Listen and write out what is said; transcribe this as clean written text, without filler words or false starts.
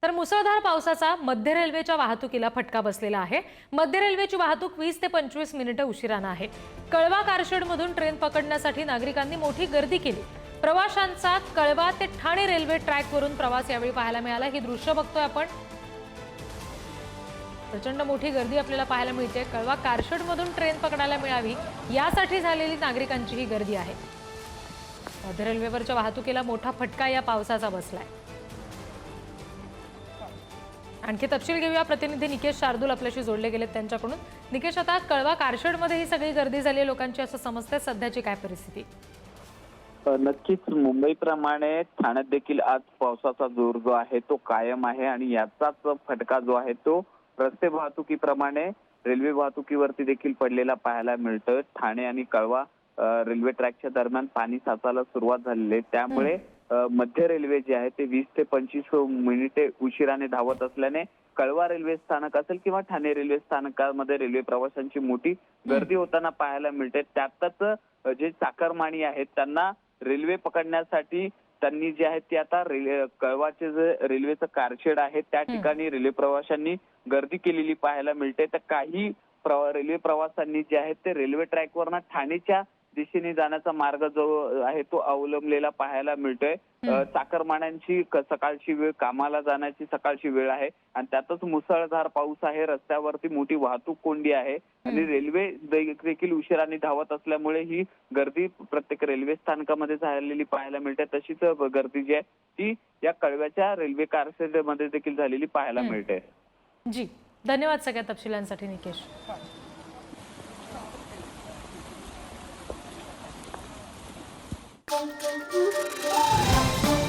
तर मुसळधार पावसाचा मध्य रेल्वेच्या वाहतुकीला फटका बसलेला आहे। मध्य रेल्वेची वाहतूक 20 ते 25 मिनिटे उशिराने आहे। कळवा कारशेडमधून ट्रेन पकडण्यासाठी नागरिकांनी मोठी गर्दी केली। प्रवाशांचा कळवा ते ठाणे रेल्वे ट्रॅकवरून प्रवास यावेळी पाहायला मिळाला। ही दृश्य बघतोय आपण। प्रचंड मोठी गर्दी आपल्याला पाहायला मिळते। कळवा कारशेडमधून ट्रेन पकडायला मिळावी यासाठी झालेली नागरिकांची ही गर्दी आहे। मध्य रेल्वेवरच्या वाहतुकीला मोठा फटका या पावसाचा बसलाय। आणखी तपशील घेऊया। प्रतिनिधी निकेश शार्दूल आपल्याशी जोडले गेलेत त्यांच्याकडून। निकेश, आता कळवा कारशेडमध्ये ही सगळी गर्दी झाली लोकांची असं समजते, सध्याची काय परिस्थिती? नक्कीच मुंबईप्रमाणे ठाण्यात देखील आज पावसाचा जोर जो आहे तो कायम आहे आणि याचाच फटका जो आहे तो रस्ते वाहतुकीप्रमाणे रेल्वे वाहतुकीवरती देखील पडलेला पाहायला मिळतोय। ठाणे आणि कळवा रेल्वे ट्रॅकच्या दरम्यान पाणी साचायला सुरुवात झालेली आहे। त्यामुळे मध्य रेल्वे जे आहे ते 20 ते 25 मिनिटे उशिराने धावत असल्याने कळवा रेल्वे स्थानक असेल किंवा ठाणे रेल्वे स्थानकामध्ये रेल्वे प्रवाशांची मोठी गर्दी होताना पाहायला मिळते। त्यातच जे चाकरमानी आहेत त्यांना रेल्वे पकडण्यासाठी त्यांनी जे आहे ते आता कळवाचे जे रेल्वेचं कारशेड आहे त्या ठिकाणी रेल्वे प्रवाशांनी गर्दी केलेली पाहायला मिळते। तर काही रेल्वे प्रवाशांनी जे आहे ते रेल्वे ट्रॅकवरनं ठाणेच्या दिशेने जाण्याचा मार्ग जो आहे तो अवलंबलेला पाहायला मिळतोय। चाकरमान्यांची सकाळची वेळ, कामाला जाण्याची सकाळची वेळ आहे आणि त्यातच मुसळधार पाऊस आहे। रस्त्यावरती मोठी वाहतूक कोंडी आहे आणि रेल्वे देखील उशिराने धावत असल्यामुळे ही गर्दी प्रत्येक रेल्वे स्थानकामध्ये झालेली पाहायला मिळते। तशीच गर्दी जी आहे ती या कळव्याच्या रेल्वे कारशेडमध्ये देखील झालेली पाहायला मिळते। जी, धन्यवाद सगळ्या तपशिलांसाठी निकेश। Thank you.